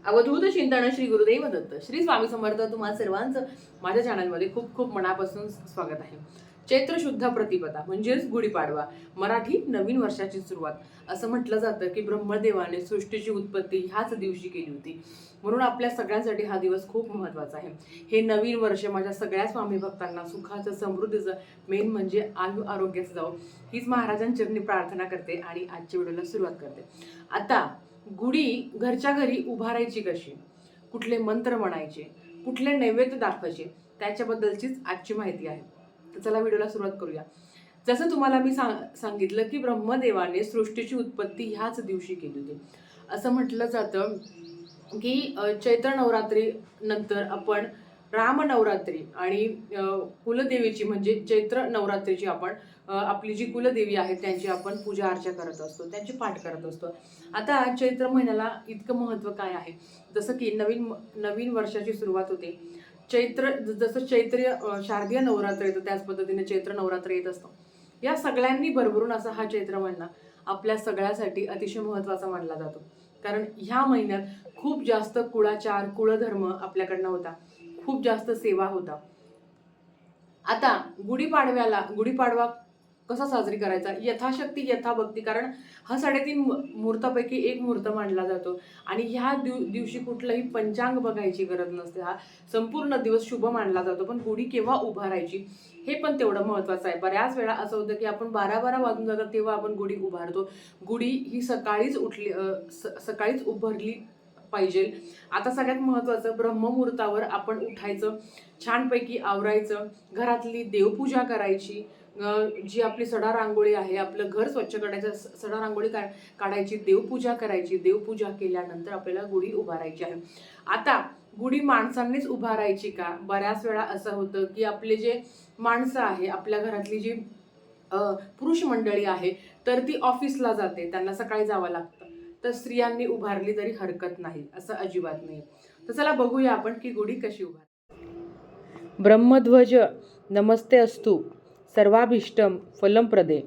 अवधूत चिंतन श्री गुरुदेव दत्त श्री स्वामी समर्थ तुम्हाला सर्वांचं माझ्या चॅनलमध्ये खूप खूप मनापासून स्वागत आहे. चैत्र शुद्ध प्रतिपदा म्हणजेच गुढीपाडवा, मराठी नवीन वर्षाची सुरुवात असं म्हटलं जातं की ब्रह्मदेवाने सृष्टीची उत्पत्ती ह्याच दिवशी केली होती. म्हणून आपल्या सगळ्यांसाठी हा दिवस खूप महत्त्वाचा आहे. हे नवीन वर्ष माझ्या सगळ्या स्वामी भक्तांना सुखाचं, समृद्धीचं, मेन म्हणजे आयु आरोग्याचं जावं हीच महाराजांचरणी प्रार्थना करते आणि आजच्या व्हिडिओला सुरुवात करते. आता गुढी घरच्या घरी उभारायची कशी, कुठले मंत्र म्हणायचे, कुठले नैवेद्य दाखवायचे, त्याच्याबद्दलचीच आजची माहिती आहे. तर चला व्हिडिओला सुरुवात करूया. जसं तुम्हाला मी सांगितलं की ब्रह्मदेवाने सृष्टीची उत्पत्ती ह्याच दिवशी केली होती. असं म्हटलं जातं की चैत्र नवरात्री नंतर आपण रामनवरात्री आणि कुलदेवीची म्हणजे चैत्र नवरात्रीची आपण आपली जी कुलदेवी आहे त्यांची आपण पूजा अर्चा करत असतो, त्यांची पाठ करत असतो. आता चैत्र महिन्याला इतकं महत्त्व काय आहे, जसं की नवीन वर्षाची सुरुवात होते. जसं चैत्रीय शारदीय नवरात्र येतं त्याच पद्धतीने चैत्र नवरात्र येत असतं. या सगळ्यांनी भरभरून असा हा चैत्र महिना आपल्या सगळ्यासाठी अतिशय महत्त्वाचा मानला जातो. कारण ह्या महिन्यात खूप जास्त कुळाचार, कुळधर्म आपल्याकडनं होता, खूप जास्त सेवा होता. आता गुढीपाडवा कसा साजरी करायचा, यथाशक्ती यथाभक्ती, कारण हा 3.5 मुहूर्तापैकी एक मुहूर्त मानला जातो आणि ह्या दिवशी कुठलंही पंचांग बघायची गरज नसते. हा संपूर्ण दिवस शुभ मानला जातो. पण गुढी केव्हा उभारायची हे पण तेवढं महत्त्वाचं आहे. बऱ्याच वेळा असं होतं की आपण 12 वाजून जातात तेव्हा आपण गुढी उभारतो. गुढी ही सकाळीच उभारली पाहिजे. आता सगळ्यात महत्त्वाचं, ब्रह्ममुहूर्तावर आपण उठायचं, छानपैकी आवरायचं, घरातली देवपूजा करायची, जी आपली सडा रांगोळी आहे, आपलं घर स्वच्छ करायचं, सडा रांगोळी काढायची, देवपूजा करायची. देवपूजा केल्यानंतर आपल्याला गुढी उभारायची आहे. आता गुढी माणसांनीच उभारायची का? बऱ्याच वेळा असं होतं की आपले जे माणसं आहे, आपल्या घरातली जी पुरुष मंडळी आहे, तर ती ऑफिसला जाते, त्यांना सकाळी जावं लागतं, तर स्त्रियांनी उभारली तरी हरकत नाही, असं अजिबात नाही. तर चला बघूया आपण की गुढी कशी उभार. ब्रह्मध्वज नमस्ते अस्तु सर्वाभीष्टम फलम प्रदे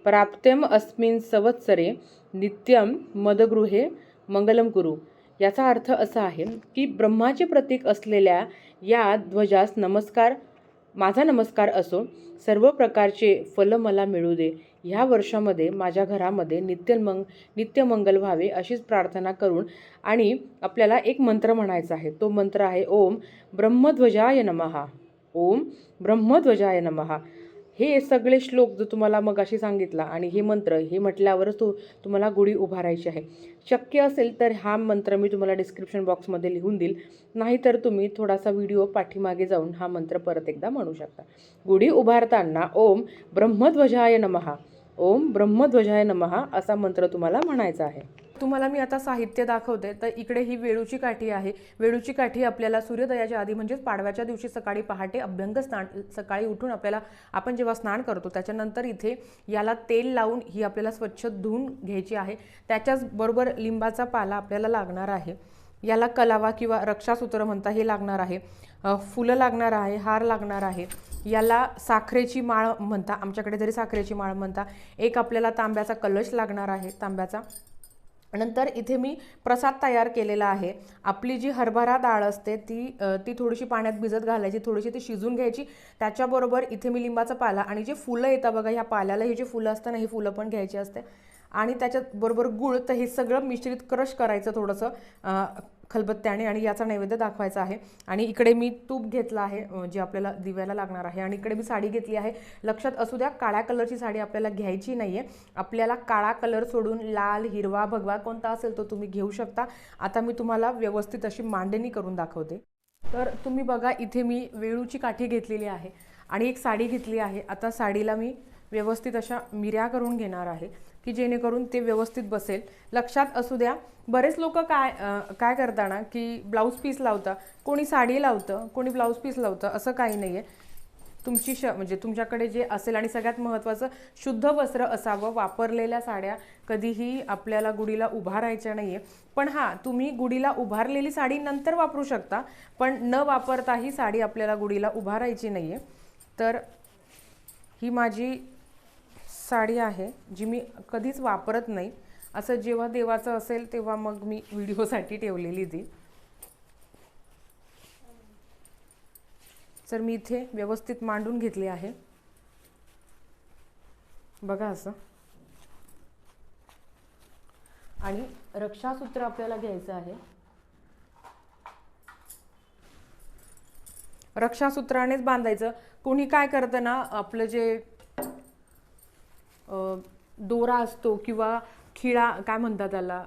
प्राप्त्यम अस्मिन संवत्सरे नित्यम मदगृहे मंगलम कुरु. याचा अर्थ असा आहे की ब्रह्माचे प्रतीक असलेल्या या ध्वजास माझा नमस्कार असो. सर्व प्रकारचे फल मला मिळू दे. ह्या वर्षामध्ये माझ्या घरामध्ये नित्य मंगल व्हावे अशीच प्रार्थना करून आणि आपल्याला एक मंत्र म्हणायचा आहे. तो मंत्र आहे ओम ब्रह्मध्वजाय नमः. ओम ब्रह्मध्वजाय नमः. हे सगळे श्लोक जो तुम्हाला मगाशी सांगितला आणि हे मंत्र हे म्हटल्यावरच तुम्हाला गुढी उभारायची आहे. शक्य असेल तर हा मंत्र मी तुम्हाला डिस्क्रिप्शन बॉक्समध्ये लिहून देईल, नाहीतर तुम्ही थोडासा व्हिडिओ पाठीमागे जाऊन हा मंत्र परत एकदा म्हणू शकता. गुढी उभारताना ओम ब्रह्मध्वजाय नमः, ओम ब्रह्मध्वजाय नमः असा मंत्र तुम्हाला म्हणायचा आहे. तुम्हाला मी आता साहित्य दाखवते. तर इकडे ही वेळूची काठी आहे. वेळूची काठी आपल्याला सूर्योदयाच्या आधी म्हणजेच पाडव्याच्या दिवशी सकाळी पहाटे अभ्यंग स्नान, सकाळी उठून आपण जेव्हा स्नान करतो त्याच्यानंतर इथे याला तेल लावून ही आपल्याला स्वच्छ धुवून घ्यायची आहे. त्याच्याच बरोबर लिंबाचा पाला आपल्याला लागणार आहे. याला कलावा किंवा रक्षासूत्र म्हणता हे लागणार आहे. फुलं लागणार आहे, हार लागणार आहे. याला साखरेची माळ म्हणता, आमच्याकडे तरी साखरेची माळ म्हणता. एक आपल्याला तांब्याचा कलश लागणार आहे, तांब्याचा. नंतर इथे मी प्रसाद तयार केलेला आहे. आपली जी हरभरा डाळ असते ती थोडीशी पाण्यात भिजत घालायची, थोडीशी ती शिजून घ्यायची. त्याच्याबरोबर इथे मी लिंबाचा पाला आणि जे फुलं येतात बघा, ह्या पाल्याला हे जे फुलं असतं ना, ही फुलं पण घ्यायची असते आणि त्याच्याबरोबर गूळ. तर हे सगळं मिश्रित क्रश करायचं थोडंसं खलबत्त्याने आणि याचा नैवेद्य दाखवायचा आहे. आणि इकडे मी तूप घेतलं आहे जे आपल्याला दिव्याला लागणार आहे. आणि इकडे मी साडी घेतली आहे. लक्षात असू द्या, काळ्या कलरची साडी आपल्याला घ्यायची नाही आहे. आपल्याला काळा कलर सोडून लाल, हिरवा, भगवा कोणता असेल तो तुम्ही घेऊ शकता. आता मी तुम्हाला व्यवस्थित अशी मांडणी करून दाखवते. तर तुम्ही बघा, इथे मी वेळूची काठी घेतलेली आहे आणि एक साडी घेतली आहे. आता साडीला मी व्यवस्थित अशा मिऱ्या करून घेणार आहे की जेणेकरून ते व्यवस्थित बसेल. लक्षात असू द्या, बरेच लोक काय करताना की ब्लाऊज पीस लावता, कोणी साडी लावतं, कोणी ब्लाऊज पीस लावतं, असं काही नाही आहे. म्हणजे तुमच्याकडे जे असेल, आणि सगळ्यात महत्त्वाचं शुद्ध वस्त्र असावं. वापरलेल्या साड्या कधीही आपल्याला गुढीला उभारायच्या नाही आहे. पण हां, तुम्ही गुढीला उभारलेली साडी नंतर वापरू शकता, पण न वापरता ही साडी आपल्याला गुढीला उभारायची नाही आहे. तर ही माझी साडी आहे जी मी कधीच वापरत नाही. असं जेव्हा देवाचं असेल तेव्हा मग मी व्हिडिओसाठी ठेवलेली ती. तर मी इथे व्यवस्थित मांडून घेतली आहे बघा असं. आणि रक्षासूत्र आपल्याला घ्यायचं आहे. रक्षासूत्रानेच बांधायचं. कोणी काय करतं ना, आपलं जे दोरा असतो किंवा खिळा काय म्हणतात त्याला,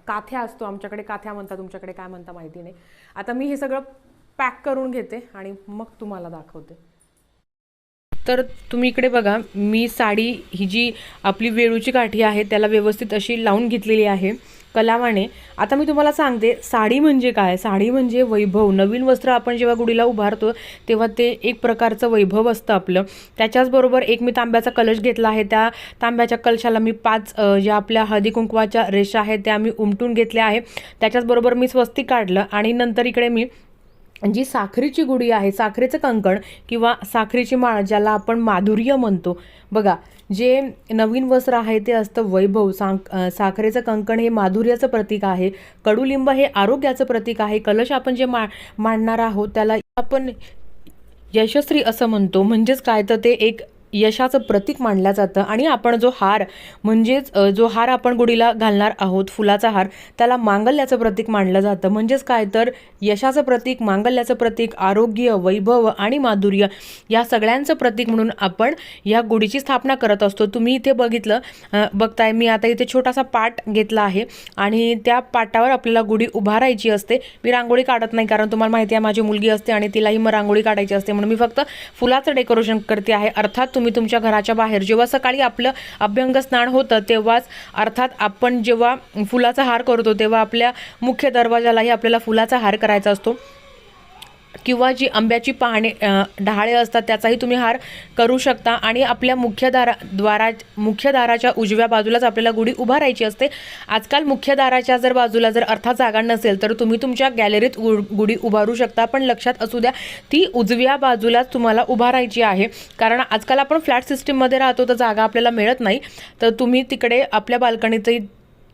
काथ्या असतो, आमच्याकडे काथ्या म्हणतात, तुमच्याकडे काय म्हणता माहिती नाही. आता मी हे सगळं पॅक करून घेते आणि मग तुम्हाला दाखवते. तर तुम्ही इकडे बघा, मी साडी ही जी आपली वेळूची काठी आहे त्याला व्यवस्थित अशी लावून घेतलेली आहे कलावाने. आता मी तुम्हाला सांगते साडी म्हणजे काय. साडी म्हणजे वैभव. नवीन वस्त्र आपण जेव्हा गुढीला उभारतो तेव्हा ते एक प्रकारचं वैभव असतं आपलं. त्याच्याचबरोबर एक मी तांब्याचा कलश घेतला आहे. त्या तांब्याच्या कलशाला मी 5 ज्या आपल्या हळदी कुंकवाच्या रेषा आहेत त्या मी उमटून घेतल्या आहे. त्याच्याचबरोबर मी स्वस्तिक काढलं आणि नंतर इकडे मी जी साखरेची गुढी आहे, साखरेचं कंकण किंवा साखरेची माळ ज्याला आपण माधुर्य म्हणतो बघा, जे नवीन वस्त्र आहे ते असतं वैभव. साखरेचं कंकण हे माधुर्याचं प्रतीक आहे. कडुलिंब हे आरोग्याचं प्रतीक आहे. कलश आपण जे मांडणार आहोत त्याला आपण यशस्वी असं म्हणतो. म्हणजेच काय तर ते एक यशाचं प्रतीक मानलं जातं. आणि आपण जो हार म्हणजेच जो हार आपण गुढीला घालणार आहोत, फुलाचा हार, त्याला मांगल्याचं प्रतीक मानलं जातं. म्हणजेच काय तर यशाचं प्रतीक, मांगल्याचं प्रतीक, आरोग्य, वैभव आणि माधुर्य या सगळ्यांचं प्रतीक म्हणून आपण या गुढीची स्थापना करत असतो. तुम्ही इथे बघताय मी आता इथे छोटासा पाट घेतला आहे आणि त्या पाटावर आपल्याला गुढी उभारायची असते. मी रांगोळी काढत नाही कारण तुम्हाला माहिती आहे माझी मुलगी असते आणि तिलाही मग रांगोळी काढायची असते, म्हणून मी फक्त फुलाचं डेकोरेशन करते आहे. अर्थात तुम्ही तुमच्या घराच्या बाहेर जेव्हा सकाळी आपलं अभ्यंग स्नान होतं तेव्हाच, अर्थात आपण जेव्हा फुलाचा हार करतो तेव्हा आपल्या मुख्य दरवाजालाही आपल्याला फुलाचा हार करायचा असतो. किंवा जी आंब्याची डहाळे असतात त्याचाही तुम्ही हार करू शकता. आणि आपल्या मुख्य दाराच्या उजव्या बाजूलाच आपल्याला गुढी उभारायची असते. आजकाल मुख्य दाराच्या जर बाजूला जर अर्थात जागा नसेल तर तुम्ही तुमच्या गॅलरीत गुढी उभारू शकता, पण लक्षात असू द्या ती उजव्या बाजूलाच तुम्हाला उभारायची आहे. कारण आजकाल आपण फ्लॅट सिस्टीममध्ये राहतो तर जागा आपल्याला मिळत नाही, तर तुम्ही तिकडे आपल्या बाल्कनीतही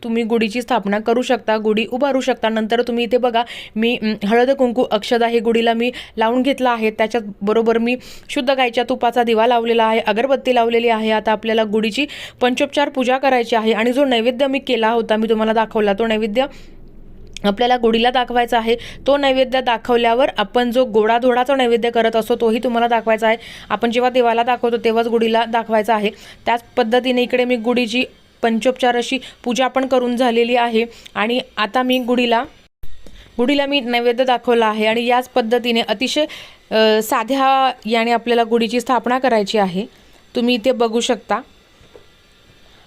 तुम्ही गुढीची स्थापना करू शकता, गुढी उभारू शकता. नंतर तुम्ही इथे बघा मी हळद कुंकू अक्षदा हे गुढीला मी लावून घेतला आहे. त्याच्याबरोबर मी शुद्ध गाईच्या तुपाचा दिवा लावलेला आहे, अगरबत्ती लावलेली आहे. आता आपल्याला गुढीची पंचोपचार पूजा करायची आहे. आणि जो नैवेद्य मी केला होता, मी तुम्हाला दाखवला, तो नैवेद्य आपल्याला गुढीला दाखवायचा आहे. तो नैवेद्य दाखवल्यावर आपण जो गोडाधोडाचा नैवेद्य करत असतो तोही तुम्हाला दाखवायचा आहे. आपण जेव्हा देवाला दाखवतो तेव्हाच गुढीला दाखवायचा आहे. त्याच पद्धतीने इकडे मी गुढीची पंचोपचार अशी पूजा पण करून झालेली आहे. आणि आता मी गुढीला मी नैवेद्य दाखवला आहे. आणि याच पद्धतीने अतिशय साध्या याने आपल्याला गुढीची स्थापना करायची आहे. तुम्ही इथे बघू शकता.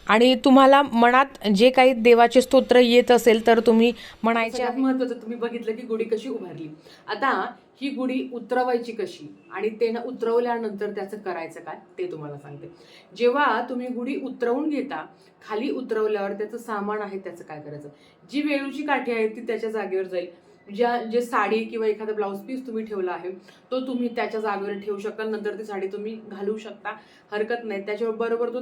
आणि तुम्हाला मनात जे काही देवाचे स्तोत्र येत असेल तर तुम्ही म्हणायचे. महत्त्वाचं तुम्ही बघितलं की गुढी कशी उभारली. आता ही गुढी उतरवायची कशी आणि ते उतरवल्यानंतर त्याचं करायचं काय ते तुम्हाला सांगते. जेव्हा तुम्ही गुढी उतरवून घेता, खाली उतरवल्यावर त्याचं सामान आहे त्याचं काय करायचं. जी वेळूची काठी आहे ती त्याच्या जागेवर जाईल. जे साडी किंवा एखादा ब्लाऊज पीस तुम्ही ठेवला आहे तो तुम्ही त्याच्या जागेवर ठेवू शकता. नंतर ती साडी तुम्ही घालू शकता, हरकत नाही. त्याच्याबरोबर तो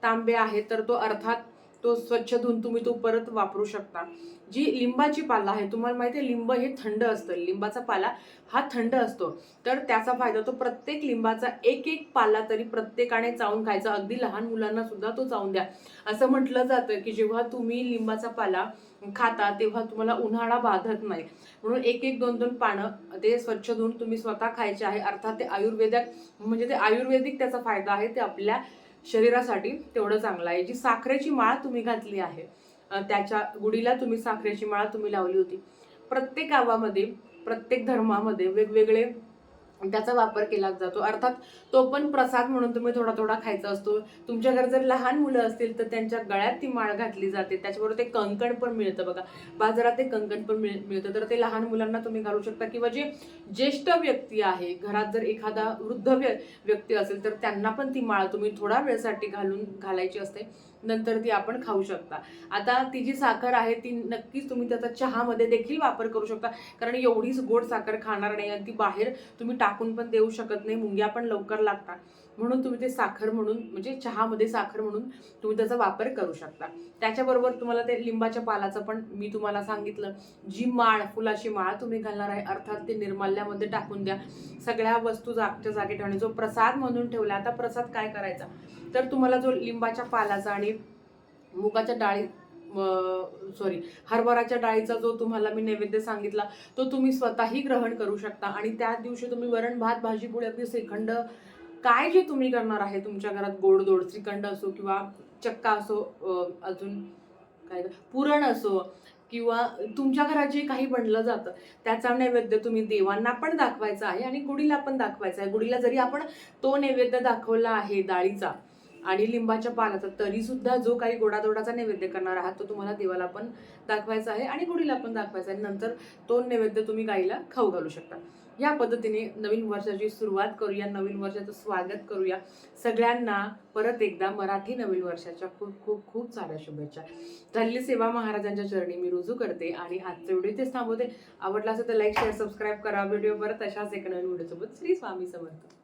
तांबे आहे तर तो अर्थात तो स्वच्छ धुवून तुम्ही तो परत वापरू शकता. जी लिंबाची पाला आहे, तुम्हाला माहिती आहे लिंब हे थंड असतं, लिंबाचा पाला हा थंड असतो, तर त्याचा फायदा तो प्रत्येक लिंबाचा एक पाला तरी प्रत्येकाने चावून खायचा. अगदी लहान मुलांना सुद्धा तो चावून द्या. असं म्हटलं जातं की जेव्हा तुम्ही लिंबाचा पाला खाता तेव्हा तुम्हाला उन्हाळा बाधत नाही, म्हणून एक 2 पानं ते स्वच्छ धुवून तुम्ही स्वतः खायचे आहे. अर्थात ते आयुर्वेदिक त्याचा फायदा आहे, ते आपल्या शरीरासाठी तेवढं चांगलं आहे. जी साखरेची माळ तुम्ही घातली आहे, त्याच्या गुढीला तुम्ही साखरेची माळ तुम्ही लावली होती. प्रत्येक गावामध्ये प्रत्येक धर्मामध्ये वेगवेगळे त्याचा वापर केला जातो. अर्थात तो पण प्रसाद म्हणून तुम्ही थोडा थोडा खायचा असतो. तुमच्या घरात जर लहान मुलं असतील तर त्यांच्या गळ्यात ती माळ घातली जाते. त्याच्याबरोबर ते कंकण पण मिळतं बघा, बाजारात ते कंकण पण मिळतं, तर ते लहान मुलांना तुम्ही घालू शकता. किंवा जे ज्येष्ठ व्यक्ती आहे घरात, जर एखादा वृद्ध व्यक्ती असेल तर त्यांना पण ती माळ तुम्ही थोडा वेळसाठी घालायची असते, नंतर ती आपण खाऊ शकता. आता ती जी साखर आहे ती नक्कीच तुम्ही त्याचा चहामध्ये देखील वापर करू शकता, कारण एवढीच गोड साखर खाणार नाही आणि ती बाहेर तुम्ही टाकून पण देऊ शकत नाही, मुंग्या पण लवकर लागतात. म्हणून तुम्ही ते साखर म्हणून म्हणजे चहामध्ये साखर म्हणून तुम्ही त्याचा वापर करू शकता. त्याच्याबरोबर तुम्हाला ते लिंबाच्या पालाचं पण मी तुम्हाला सांगितलं, जी माळ, फुलाची माळ तुम्ही घालणार आहे अर्थात ते निर्माल्यामध्ये टाकून द्या. सगळ्या वस्तू जागच्या जागी ठेवणे. जो प्रसाद म्हणून ठेवला, आता प्रसाद काय करायचा, तर तुम्हाला जो लिंबाच्या पालाचा आणि मुगाच्या डाळी हरभराच्या डाळीचा जो तुम्हाला मी नैवेद्य सांगितला तो तुम्ही स्वतःही ग्रहण करू शकता. आणि त्या दिवशी तुम्ही वरण भात भाजी पोळी अगदी श्रीखंड काय जे तुम्ही करणार आहे तुमच्या घरात गोड श्रीखंड असो किंवा चक्का असो, अजून काय पुरण असो किंवा तुमच्या घरात जे काही बनलं जातं त्याचा नैवेद्य तुम्ही देवांना पण दाखवायचा आहे आणि गुढीला पण दाखवायचा आहे. गुढीला जरी आपण तो नैवेद्य दाखवला आहे डाळीचा आणि लिंबाच्या पालाचा, तरी सुद्धा जो काही गोडाधोडाचा नैवेद्य करणार आहात तो तुम्हाला देवाला पण दाखवायचा आहे आणि गुढीला पण दाखवायचा आहे. नंतर तो नैवेद्य तुम्ही गाईला खाऊ घालू शकता. या पद्धतीने नवीन वर्षाची सुरुवात करूया, नवीन वर्षाचं स्वागत करूया. सगळ्यांना परत एकदा मराठी नवीन वर्षाच्या खूप खूप खूप साऱ्या शुभेच्छा. झालेली सेवा महाराजांच्या चरणी मी रुजू करते आणि आजचा व्हिडिओ इथेच थांबवते. आवडला असेल तर लाईक शेअर सबस्क्राईब करा. व्हिडिओ परत अशाच एका नवीन व्हिडिओसोबत. श्री स्वामी समर्थ.